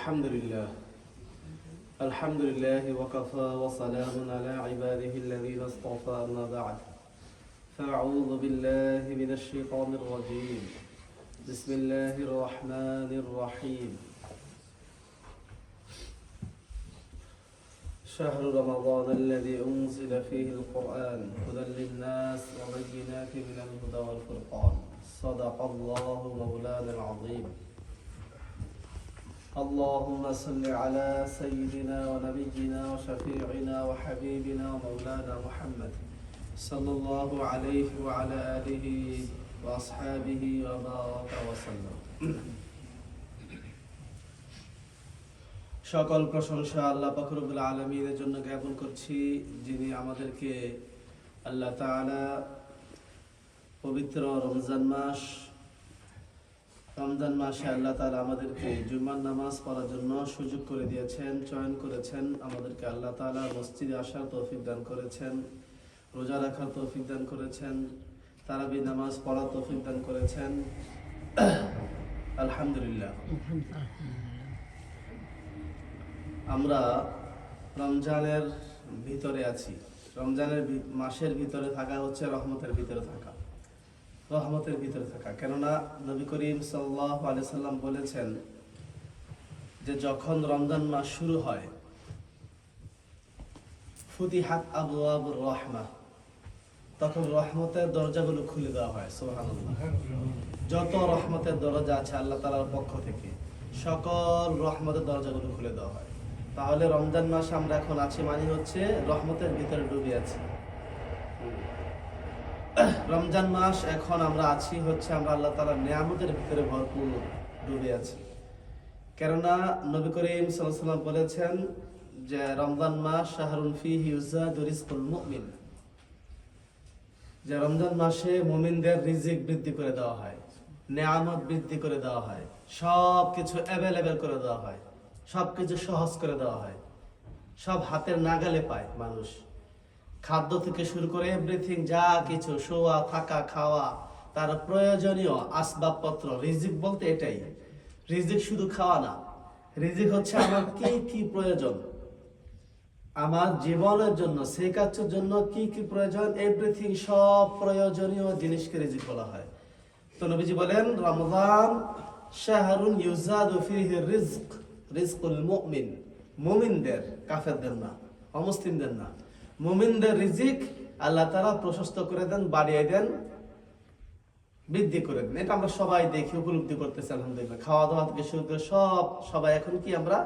الحمد لله وكفى وسلام على عباده الذين اصطفى أما بعد فأعوذ بالله من الشيطان الرجيم بسم الله الرحمن الرحيم شهر رمضان الذي أنزل فيه القرآن هدى للناس وبينات من الهدى والفرقان صدق الله مولانا العظيم اللهم صل على سيدنا ونبينا وشفيعنا وحبيبنا ومولانا محمد صلى الله عليه وعلى آله وأصحابه وبارك وسلم সকল প্রশংসা আল্লাহ পাক রব্বুল আলামিনের জন্য জ্ঞাপন করছি, যিনি আমাদেরকে আল্লাহ তাআলা পবিত্র রমজান মাসে আল্লাহ তাআলা আমাদেরকে জুমার নামাজ পড়ার জন্য সুযোগ করে দিয়েছেন, চয়ন করেছেন। আমাদেরকে আল্লাহ তাআলা মসজিদে আসার তৌফিক দান করেছেন, রোজা রাখার তৌফিক দান করেছেন, তারাবি নামাজ পড়ার তৌফিক দান করেছেন। আলহামদুলিল্লাহ। আমরা রমজানের ভিতরে আছি। রমজানের মাসের ভিতরে থাকা হচ্ছে রহমতের ভিতরে থাকা, রহমতের ভিতরে থাকা। কেননা নবী করিম সাল্লাল্লাহু আলাইহি সাল্লাম বলেছেন যে যখন রমজান মাস শুরু হয়, ফুতিহাত আবওয়াবুর রাহমাহ, তখন রহমতের দরজাগুলো খুলে দেওয়া হয়। সুবহানাল্লাহ। যত রহমতের দরজা আছে আল্লাহ তাআলার পক্ষ থেকে, সকল রহমতের দরজাগুলো খুলে দেওয়া হয়। তাহলে রমজান মাস আমরা এখন আছি মানে হচ্ছে রহমতের ভিতরে ডুবে আছি। রমজান মাস এখন আমরা আছি হচ্ছে আমরা আল্লাহ তাআলার নিয়ামতের ভিতরে ভরপুর ডুবে আছি। কেননা নবী করিম সাল্লাল্লাহু আলাইহি ওয়াসাল্লাম বলেছেন যে রমজান মাস শাহরুন ফীহি ইউযাদু রিজকুল মুমিন, যে রমজান মাসে মুমিনদের রিজিক বৃদ্ধি করে দেওয়া হয়, নিয়ামত বৃদ্ধি করে দেওয়া হয়, সব কিছু অ্যাভেলেবেল করে দেওয়া হয়, সব কিছু সহজ করে দেওয়া হয়, সব হাতের নাগালে পায় মানুষ। খাদ্য থেকে শুরু করে এভরিথিং, যা কিছু শোয়া থাকা খাওয়া, তার প্রয়োজনীয় আসবাবপত্র। রিজিক বলতে এটাই, রিজিক শুধু খাওয়া না, রিজিক হচ্ছে আমার কি কি প্রয়োজন, আমার জীবনের জন্য শেখাচ্ছর জন্য কি কি প্রয়োজন, এভরিথিং, সব প্রয়োজনীয় জিনিসকে রিজিক বলা হয়। তো নবীজি বলেন রমজান শাহরুন ইউযাদু ফীহি রিজক, রিজকুল মুমিন, মুমিনদের, কাফেরদের না, অমুসলিমদের না, মুমিনদের রিজিক আল্লাহ তাআলা প্রশস্ত করে দেন, বাড়িয়ে দেন, বৃদ্ধি করে দেন। এটা আমরা সবাই দেখি, উপলব্ধি করতেছি আলহামদুলিল্লাহ। খাওয়া দাওয়া থেকে শুরু করে সবাই এখন কি আমরা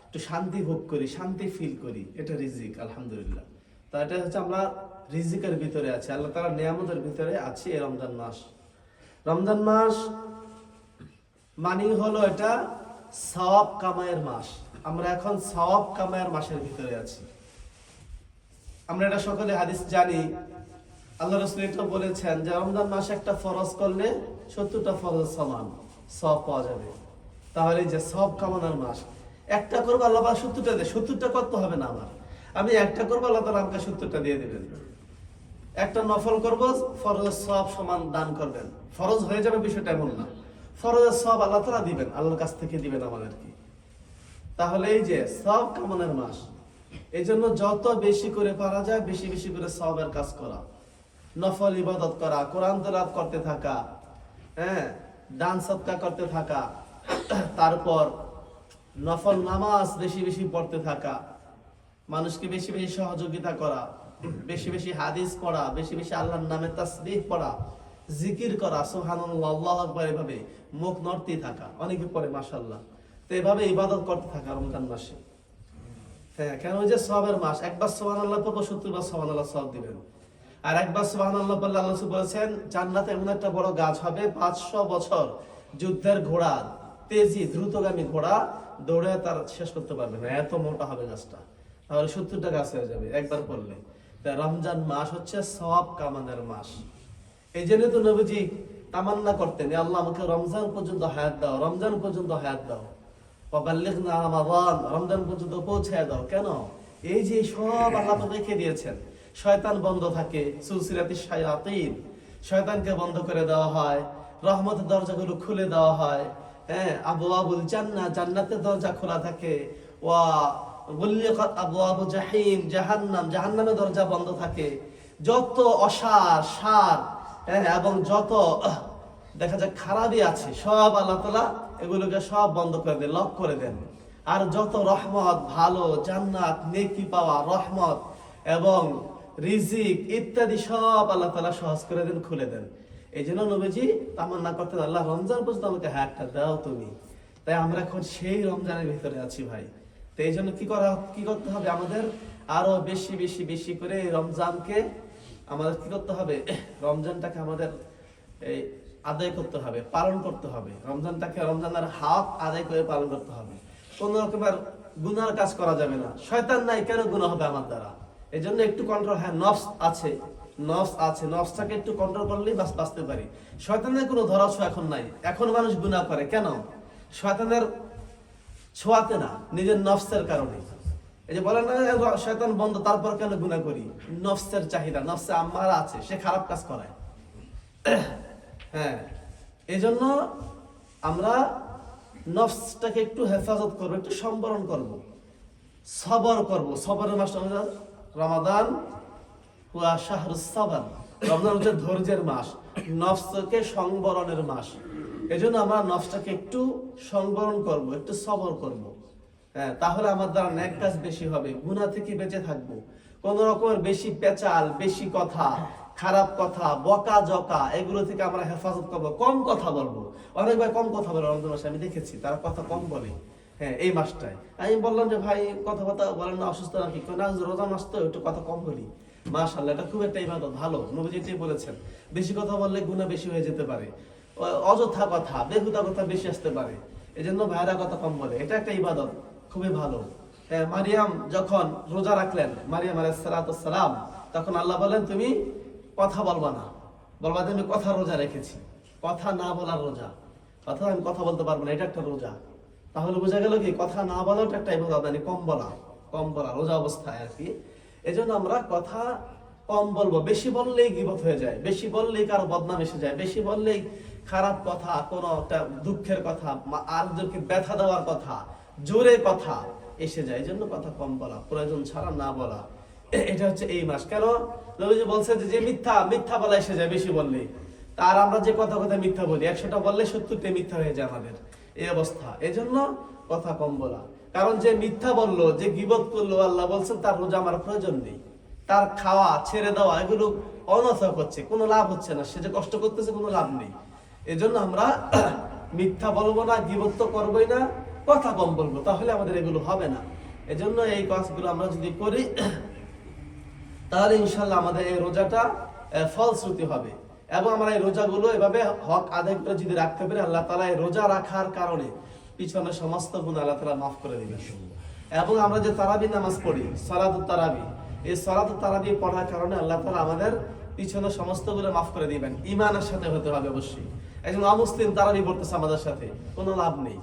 একটু শান্তি ভোগ করি, শান্তি ফিল করি, এটা রিজিক আলহামদুলিল্লাহ। তো এটা হচ্ছে আমরা রিজিকের ভিতরে আছি, আল্লাহ তাআলার নিয়ামতের ভিতরে আছি। এই রমজান মাস, রমজান মাস মানে হলো এটা সওয়াব কামাইয়ের মাস। আমরা এখন সওয়াব কামাইয়ের মাসের ভিতরে আছি। আমরা এটা সকলে হাদিস জানি, আল্লাহ রাসূল এটা বলেছেন যে রমজান মাসে একটা ফরজ করলে 70টা ফরজ সমান সওয়াব পাওয়া যাবে। তাহলে যে সওয়াব কামানোর মাস, একটা করবো আল্লাহ পাক 70টা দেয়, 70টা করতে হবে না আমার, আমি একটা করবো আল্লাহ তাআলা আমাকে 70টা দিয়ে দিবেন। একটা নফল করবো, ফরজের সওয়াব সমান দান করবেন, ফরজ হয়ে যাবে বিষয়টা এমন না, ফরজের সওয়াব আল্লাহ তাআলা দিবেন, আল্লাহর কাছ থেকে দিবেন আমাদেরকে। তাহলে এই যে সওয়াব কামানোর মাস, এই জন্য যত বেশি করে পারা যায় বেশি বেশি করে সওয়াবের কাজ করা, নফল ইবাদত করা, কোরআন তেলাওয়াত করতে থাকা, দান সদকা করতে থাকা, তারপর নফল নামাজ বেশি বেশি পড়তে থাকা, মানুষকে বেশি বেশি সহযোগিতা করা, বেশি বেশি হাদিস পড়া, বেশি বেশি আল্লাহর নামে তাসবিহ পড়া, জিকির করা, সুবহানাল্লাহ, আল্লাহু আকবার, এভাবে মুখ নড়তে থাকা। অনেকে পড়ে মাশাআল্লাহ। তো এভাবে ইবাদত করতে থাকা রমজান মাসে। কেন? ওই যে সওয়াবের মাস, একবার সুবহানাল্লাহ পড়বো 70 বার সুবহানাল্লাহ সওয়াব দিবেন। আর একবার সুবহানাল্লাহ বললে আল্লাহ রাসূল বলেছেন জান্নাতে এমন একটা বড় গাছ হবে, 500 বছর যুদ্ধের ঘোড়া, তেজি দ্রুতগামী ঘোড়া দৌড়ে তার শেষ করতে পারবে না, এত মোটা হবে গাছটা। তাহলে 70টা গাছ হয়ে যাবে একবার পড়লে। তাই রমজান মাস হচ্ছে সওয়াব কামানের মাস। এই জন্য তো নবীজি তামান্না করতেন, আল্লাহ আমাকে রমজান পর্যন্ত হায়াত দাও, রমজান পর্যন্ত হায়াত দাও, ওয়াবাল্লিগনা রমাদান, রমজান পর্যন্ত পৌঁছায় দাও। কেন? এই যে সব আল্লাহ তো রেখে দিয়েছেন, শয়তান বন্ধ থাকে, সুলসিলাতিশ শায়াতিন, শয়তানকে বন্ধ করে দেওয়া হয়, রহমতের দরজাগুলো খুলে দেওয়া হয়, হ্যাঁ, আবওয়াবুল জান্নাহ, জান্নাতের দরজা খোলা থাকে, ওয়া গুল্লিকাত আবওয়াবু জাহিম, জাহান্নাম, জাহান্নামের দরজা বন্ধ থাকে। যত অসার সার, হ্যাঁ, এবং যত দেখা যায় খারাপই আছে সব আল্লাহ তাআলা এগুলোকে সব বন্ধ করে দেন, লক করে দেন। আর যত রহমত, ভালো জান্নাত, নেকি পাওয়া, রহমত এবং রিজিক ইত্যাদি সব আল্লাহ তাআলা সহজ করে দেন, খুলে দেন। এই জন্য নবীজি তামান্না করতেন, আল্লাহ রমজান পর্যন্ত আমাকে হায়াতটা দাও তুমি। তাই আমরা এখন সেই রমজানের ভিতরে আছি ভাই। তো এই জন্য কি করতে হবে আমাদের? আরো বেশি বেশি বেশি করে এই রমজানকে আমাদের কি করতে হবে? রমজানটাকে আমাদের এই আদায় করতে হবে, পালন করতে হবে। রমজানটাকে রমজানের হক আদায় করে পালন করতে হবে। কোন রকমের গুনার কাজ করা যাবে না। শয়তান নাই, কেন গুনাহ হবে আমার দ্বারা? এই জন্য একটু কন্ট্রোল, হ্যাঁ নফস আছে, নফসটাকে একটু কন্ট্রোল করলেই বাঁচতে পারি। শয়তানের কোনো ধরাছোঁয়া এখন নাই। এখন মানুষ গুনাহ করে কেন? শয়তানের ছোঁয়াতে না, নিজের নফসের কারণে। এই যে বলেন না শয়তান বন্ধ, তারপর কেন গুনাহ করি? নফসের চাহিদা, নফসে আম্মারা আছে, সে খারাপ কাজ করায়। হ্যাঁ, এই জন্য আমরা নফসটাকে একটু হেফাজত করবো, একটু সম্বরণ করব, সবর করব। সবরের মাস রমাদান হুয়া শাহরুস সাবর। রমজান হচ্ছে ধৈর্যের মাস, নফসকে সংবরণের মাস। এজন্য আমরা নফসটাকে একটু সংবরণ করব, একটু সবর করব। হ্যাঁ, তাহলে আমার দ্বারা নেক কাজ বেশি হবে, গুনাহ থেকে বেঁচে থাকবো। কোন রকমের বেশি পেঁচাল, বেশি কথা, খারাপ কথা, বকা জকা, এগুলো থেকে আমরা হেফাজত করবো। কম কথা বলবো। অনেক ভাই কম কথা বলে রমজান মাসে, আমি দেখেছি তারা কথা কম বলে। হ্যাঁ, এই মাসটায় আমি বললাম যে ভাই কথাবার্তা বলেন না, অসুস্থ নাকি? না, রোজা মাস তো একটু কথা কম বলি। মাশাআল্লাহ, এটা খুব একটা ইবাদত, ভালো। নবীজি এটাই বলেছেন, বেশি কথা বললে গুনাহ বেশি হয়ে যেতে পারে, অযথা কথা, বেহুদা কথা বেশি আসতে পারে। এই জন্য ভাইরা কথা কম বলে, এটা একটা ইবাদত, খুবই ভালো। মারিয়াম যখন রোজা রাখলেন, মারিয়াম আলাইহিস সালাম, তখন আল্লাহ বলেন তুমি কথা বলবা না, বলবা যে আমি কথা রোজা রেখেছি। কথা না বলার রোজা, অর্থাৎ আমি কথা বলতে পারবো না, এটা একটা রোজা। তাহলে বোঝা গেল কি কথা না বলাটা একটা ইবাদত, মানে কম বলা রোজা অবস্থায় আর কি। এজন্য আমরা কথা কম বলবো। বেশি বললেই গীবত হয়ে যায়, বেশি বললেই কারো বদনাম এসে যায়, বেশি বললেই খারাপ কথা, কোনো একটা দুঃখের কথা, আরেকজনকে ব্যথা দেওয়ার কথা, জোরে কথা এসে যায়। এই জন্য কথা কম বলা, প্রয়োজন ছাড়া না বলা। এটা হচ্ছে এই মাস। কেন নবীজি বলছে যে মিথ্যা বলা এসে যায় বেশি বললে। তার আমরা যে কথা মিথ্যা বলি, 100টা বললে 70টা মিথ্যা হয়ে যায় আমাদের, এই অবস্থা। এজন্য কথা কম বলা। কারণ যে মিথ্যা বললো, যে গীবত করলো, আল্লাহ বলছেন তার রোজা আমার প্রয়োজন নেই। তার খাওয়া ছেড়ে দেওয়া এগুলো অনর্থক হচ্ছে, কোনো লাভ হচ্ছে না। সে যে কষ্ট করতেছে, কোনো লাভ নেই। এজন্য আমরা মিথ্যা বলবো না, গীবত তো করবোই না, কথা কম বলবো, তাহলে আমাদের এগুলো হবে না। এজন্য এই কাজগুলো আমরা যদি করি, তাহলে ইনশাল্লাহ আমাদের এই রোজাটা ফলশ্রুতি হবে। এবং আমরা এই রোজাগুলো এভাবে হক আদায় করে যদি রাখতে পারি, আল্লাহ তাআলা এই রোজা রাখার কারণে পিছনে সমস্ত গুনাহ আল্লাহ তাআলা মাফ করে দিবেন। এবং আমরা যে তারাবি নামাজ পড়ি, সালাতুত তারাবি, এই সালাতুত তারাবি পড়ার কারণে আল্লাহ তাআলা আমাদের পিছনে সমস্ত গুনাহ মাফ করে দিবেন। ঈমানের সাথে হতে হবে অবশ্যই। একজন অমুসলিম তারাবি পড়তেছে আমাদের সাথে, কোনো লাভ নেই,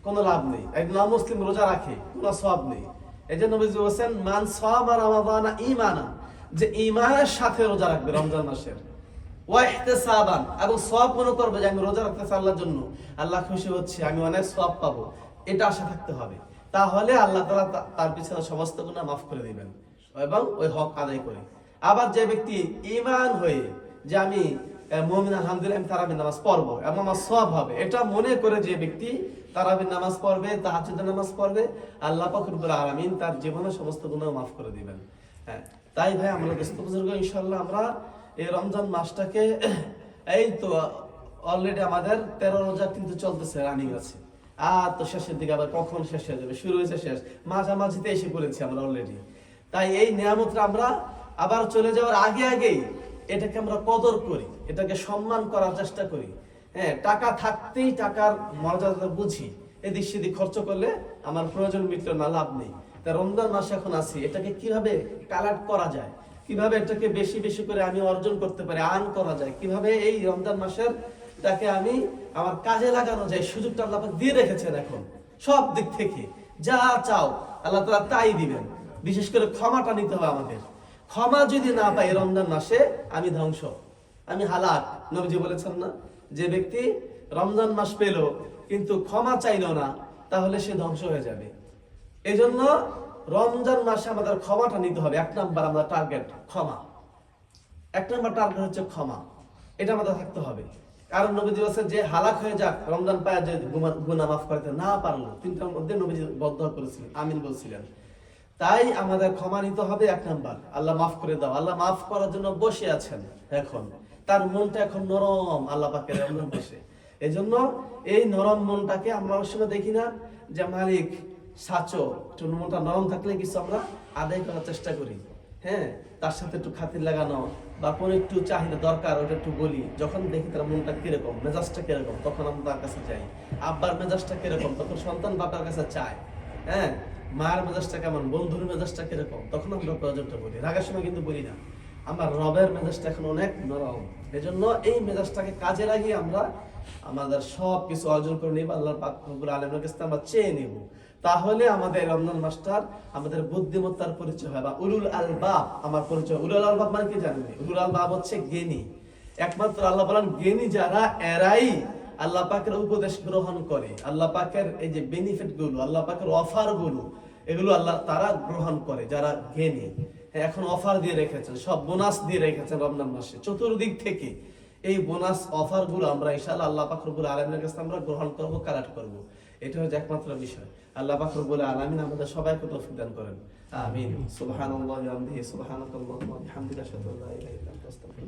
কোনো লাভ নেই। একজন অমুসলিম রোজা রাখে, কোনো সওয়াব নেই। এই জন্য নবীজি বলেছেন মান সামা রমাদানা ঈমানান, যে ঈমানের সাথে রোজা রাখবে রমজান মাসের, ওয়া ইহতিসাবান, এবং সওয়াব মনে করবে যে আমি রোজা রাখতেছি আল্লাহর জন্য, আল্লাহ খুশি হচ্ছে, আমি অনেক সওয়াব পাবো, এটা আশা থাকতে হবে। তাহলে আল্লাহ তাআলা তার পিছনে সমস্ত গুনাহ মাফ করে দিবেন এবং ওই হক আদায় করে। আবার যে ব্যক্তি ঈমান হয়ে যে আমি মুমিন, আলহামদুলিল্লাহ আমি তারাবির নামাজ পড়বো এবং আমার সওয়াব হবে, এটা মনে করে যে ব্যক্তি তারাবির নামাজ পড়বে, তাহাজ্জুদের নামাজ পড়বে, আল্লাহ পাক রব্বুল আলামিন তার জীবনের সমস্ত গুনাহ মাফ করে দিবেন। হ্যাঁ, তাই ভাই আমরা দোস্ত বুজুর্গ, ইনশাআল্লাহ আমরা এই রমজান মাসটাকে, এই তো অলরেডি আমাদের 13 রোজা কিন্তু চলতেছে, রানিং আছে। আর তো শেষের দিকে আবার কখন শেষ হয়ে যাবে, শুরু হয়েছে শেষ, মাঝামাঝিতে এসে পড়েছি আমরা অলরেডি। তাই এই নিয়ামতটা আমরা আবার চলে যাওয়ার আগেই এটাকে আমরা কদর করি, এটাকে সম্মান করার চেষ্টা করি। হ্যাঁ, টাকা থাকতেই টাকার মর্যাদা বুঝি, এদিক সেদিক খরচ করলে আমার প্রয়োজন মিটলো না, লাভ নেই। তা রমজান মাস এখন আছি, এটাকে কিভাবে কালেক্ট করা যায়, কিভাবে এটাকে বেশি বেশি করে আমি অর্জন করতে পারি, আর্ন করা যায়, কিভাবে এই রমজান মাসের তাকে আমি আমার কাজে লাগানো যায়, সুযোগটা আল্লাহ পাক দিয়ে রেখেছেন। এখন সব দিক থেকে যা চাও আল্লাহ তাআলা তাই দিবেন। বিশেষ করে ক্ষমাটা নিতে হবে আমাদের। ক্ষমা যদি না পাই রমজান মাসে, আমি ধ্বংস, আমি হালাক। নবীজি বলেছেন না, যে ব্যক্তি রমজান মাস পেল কিন্তু ক্ষমা চাইলো না, তাহলে সে ধ্বংস হয়ে যাবে। এই জন্য রমজান মাসে আমাদের ক্ষমাটা নিতে হবে। 1 নাম্বার আমাদের টার্গেট ক্ষমা। 1 নাম্বার টার্গেট হচ্ছে ক্ষমা, এটা আমাদের থাকতে হবে। কারণ নবীজি বলেছেন যে হালাক হয়ে যাক রমজান পায় যে গুনাহ মাফ করতে না পারলো, 3টার মধ্যে নবীজি বদদোয়া করেছিলেন, আমিন বলছিলেন। তাই আমাদের ক্ষমা নিতে হবে। 1 নাম্বার আল্লাহ মাফ করে দাও। আল্লাহ মাফ করার জন্য বসে আছেন, এখন তার মনটা এখন নরম আল্লাহ পাকের এমন বসে। এই জন্য এই নরম মনটাকে আমরা অনেক সময় দেখি না যে মালিক সাচো, একটু মনটা নরম থাকলে কিছু আমরা আদায় করার চেষ্টা করি, হ্যাঁ, তার সাথে একটু খাতির লাগানো বা কোনো একটু চাহিদা দরকার ওটা একটু বলি। যখন দেখি তার মনটা কিরকম, মেজাজটা কিরকম, তখন আমরা তার কাছে যাই। আব্বার মেজাজটা কিরকম, তখন সন্তান বাবার কাছে চায়। হ্যাঁ, মায়ের মেজাজটা কেমন, বন্ধুর মেজাজটা কিরকম, তখন আমরা প্রয়োজনটা বলি। রাগের সময় কিন্তু বলি না। আমার রবের মেজাজটা এখন অনেক নরম, এজন্য এই মেজাজটাকে কাজে লাগিয়ে আমরা আমাদের সব কিছু অর্জন করে নিব, আল্লাহ পাক রব্বুল আলামিনের কাছে আমরা চেয়ে নিব। তাহলে আমাদের রমজান মাসটার আমাদের বুদ্ধিমত্তার পরিচয় হয়, বা উলুল আলবাব আমার পরিচয়। উলুল আলবাব মানে কি জানেন? উলুল আলবাব হচ্ছে জ্ঞানী। একমাত্র আল্লাহ বলেন জ্ঞানী যারা, এরাই আল্লাহ পাকের উপদেশ গ্রহণ করে। আল্লাহ পাকের এই যে বেনিফিট গুলো, আল্লাহ পাকের অফার গুলো, এগুলো আল্লাহ তারা গ্রহণ করে যারা জ্ঞানী। এখন অফার দিয়ে রেখেছেন, সব বোনাস দিয়ে রেখেছেন রমজান মাসে চতুর্দিক থেকে। এই বোনাস অফার গুলো আমরা ইনশাআল্লাহ আল্লাহ পাক রব্বুল আলামিনের কাছে আমরা গ্রহণ করব, কালেক্ট করব। এটা হচ্ছে একমাত্র বিষয়। আল্লাহ পাক রব্বুল আলামিন আমাদের সবাইকে তৌফিক দান করেন। আমিন। সুবহানাল্লাহি ওয়া বিহামদিহি, সুবহানাকাল্লাহুম্মা ওয়া বিহামদিকা, আশহাদু আল্লা ইলাহা ইল্লা আনতা, আস্তাগফিরুকা।